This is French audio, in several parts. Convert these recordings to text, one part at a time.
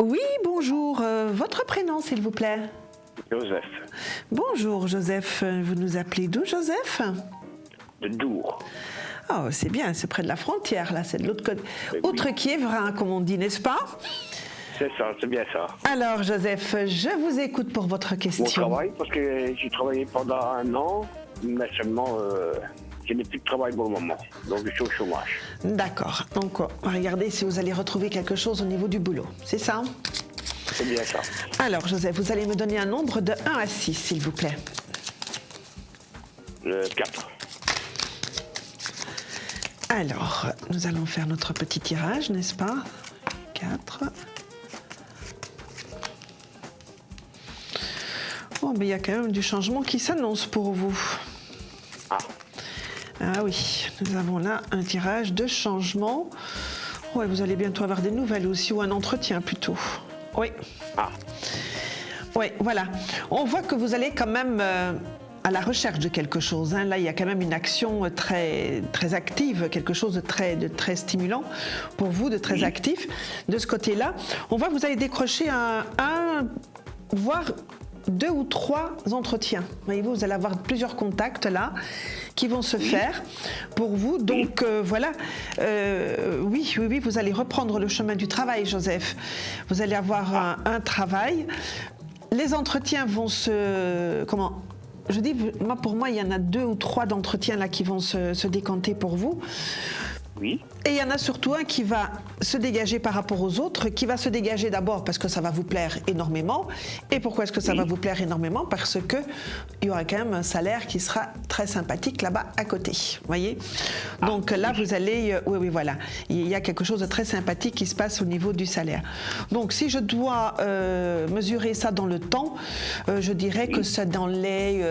Oui, bonjour. Votre prénom, s'il vous plaît? Joseph, Bonjour, Joseph. Vous nous appelez d'où, Joseph? de Dour. Oh, c'est bien, c'est près de la frontière, là, c'est de l'autre côté. Oui. Outre-Quiévrain, comme on dit, n'est-ce pas? C'est ça, c'est bien ça. Alors, Joseph, je vous écoute pour votre Mon question. travail, parce que j'ai travaillé pendant 1 an, mais seulement, je n'ai plus de travail pour le moment. Donc, je suis au chômage. D'accord. Donc, on va regarder si vous allez retrouver quelque chose au niveau du boulot. C'est ça? C'est bien ça. Alors, Joseph, vous allez me donner un nombre de 1 à 6, s'il vous plaît. Le 4. Alors, nous allons faire notre petit tirage, n'est-ce pas? 4. Oh, mais il y a quand même du changement qui s'annonce pour vous. Ah, Ah oui, nous avons là un tirage de changement. Ouais, vous allez bientôt avoir des nouvelles aussi, ou un entretien plutôt. Oui. ah, Oui, voilà. On voit que vous allez quand même à la recherche de quelque chose, hein. Là, il y a quand même une action très, très active, quelque chose de très stimulant pour vous, de très actif. De ce côté-là, on voit que vous allez décrocher voire 2 ou 3 entretiens. Voyez-vous, vous allez avoir plusieurs contacts là qui vont se faire pour vous. Donc voilà, oui, vous allez reprendre le chemin du travail, Joseph. Vous allez avoir un travail. Les entretiens vont je dis, pour moi, il y en a 2 ou 3 d'entretiens là qui vont se décanter pour vous. oui. Et il y en a surtout un qui va se dégager par rapport aux autres, qui va se dégager d'abord parce que ça va vous plaire énormément. Et pourquoi est-ce que ça va vous plaire énormément? Parce qu'il y aura quand même un salaire qui sera très sympathique là-bas à côté. Voyez? Donc là, vous allez... oui, voilà. Il y a quelque chose de très sympathique qui se passe au niveau du salaire. Donc si je dois mesurer ça dans le temps, je dirais que c'est dans les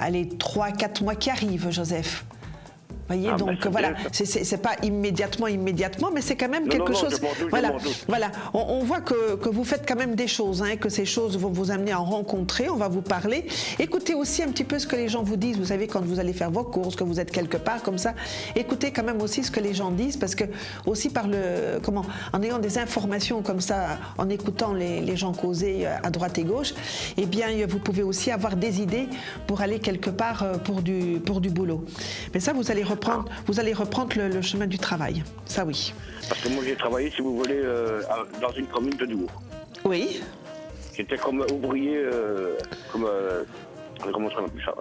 3-4 mois qui arrivent, Joseph. Voyez, donc voilà, c'est pas immédiatement, mais c'est quand même quelque chose. Voilà, on voit que vous faites quand même des choses, hein, que ces choses vont vous amener à en rencontrer. On va vous parler. Écoutez aussi un petit peu ce que les gens vous disent. Vous savez, quand vous allez faire vos courses, que vous êtes quelque part comme ça, écoutez quand même aussi ce que les gens disent, parce que aussi en ayant des informations comme ça, en écoutant les gens causer à droite et gauche, eh bien, vous pouvez aussi avoir des idées pour aller quelque part pour du boulot. Mais ça, vous allez reprendre le chemin du travail, ça oui. Parce que moi, j'ai travaillé, si vous voulez, dans une commune de Dour. Oui. J'étais comme ouvrier, comment on appelle ça?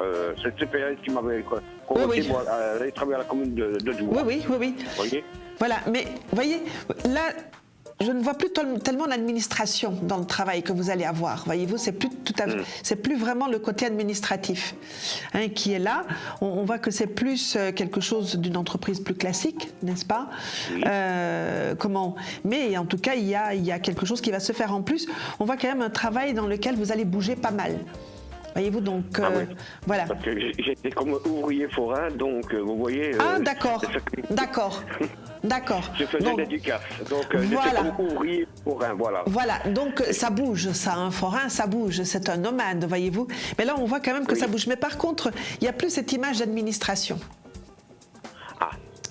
C'est le CPS qui m'avait convoqué pour aller travailler à la commune de Dour. Oui. Vous voyez? Voilà, mais voyez, là, je ne vois plus tellement l'administration dans le travail que vous allez avoir. Voyez-vous, c'est plus vraiment le côté administratif, hein, qui est là. On voit que c'est plus quelque chose d'une entreprise plus classique, n'est-ce pas? Oui. Mais en tout cas, il y a quelque chose qui va se faire en plus. On voit quand même un travail dans lequel vous allez bouger pas mal. Voyez-vous, donc, voilà. Parce que j'étais comme ouvrier forain, donc vous voyez... D'accord. Je faisais l'éducation, donc j'étais comme ouvrier forain, voilà. Voilà, donc ça bouge, ça, un forain, ça bouge, c'est un nomade, voyez-vous. Mais là, on voit quand même que ça bouge. Mais par contre, il n'y a plus cette image d'administration.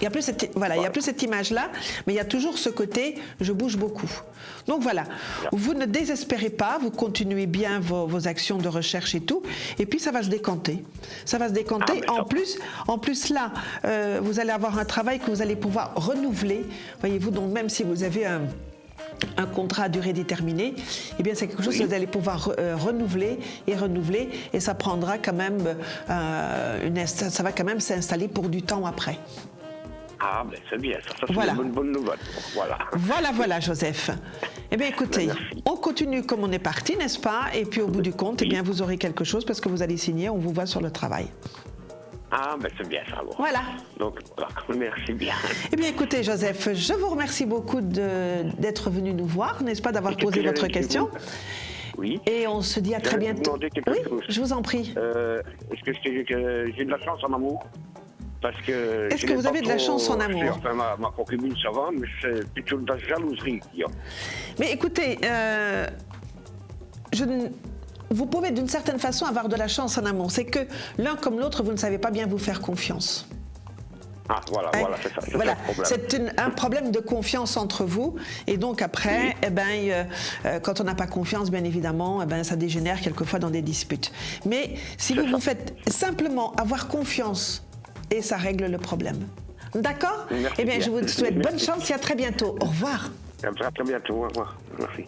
Il n'y a plus cette image-là, mais il y a toujours ce côté « je bouge beaucoup ». Donc voilà, vous ne désespérez pas, vous continuez bien vos actions de recherche et tout, et puis ça va se décanter. Ça va se décanter. En plus là, vous allez avoir un travail que vous allez pouvoir renouveler, voyez-vous, donc même si vous avez un contrat à durée déterminée, eh bien c'est quelque chose que vous allez pouvoir renouveler, et ça prendra quand même, ça va quand même s'installer pour du temps après. Ah, ben c'est bien, ça c'est une bonne nouvelle. Voilà, Joseph. Eh bien, écoutez, on continue comme on est parti, n'est-ce pas? Et puis, au bout du compte, eh bien, vous aurez quelque chose parce que vous allez signer, on vous voit sur le travail. Ah, ben c'est bien ça, alors. Voilà. Donc, voilà, merci bien. Eh bien, écoutez, Joseph, je vous remercie beaucoup d'être venu nous voir, n'est-ce pas, d'avoir posé votre question. Oui. Et on se dit à très bientôt. Oui, je vous en prie. Est-ce que j'ai de la chance en amour? Est-ce que vous avez de la chance en amour? Enfin, ma concubine, ça va, mais c'est plutôt de la jalouserie qu'il y a. Mais écoutez, vous pouvez d'une certaine façon avoir de la chance en amour. C'est que l'un comme l'autre, vous ne savez pas bien vous faire confiance. Ah, voilà, Hein? voilà, c'est ça. Voilà, ça le problème. c'est un problème de confiance entre vous. Et donc après, quand on n'a pas confiance, bien évidemment, ça dégénère quelquefois dans des disputes. Mais si vous faites simplement avoir confiance, et ça règle le problème. D'accord? Merci Eh bien, je bien. vous souhaite bonne Merci. chance et à très bientôt. Au revoir. À très bientôt. Au revoir. Merci.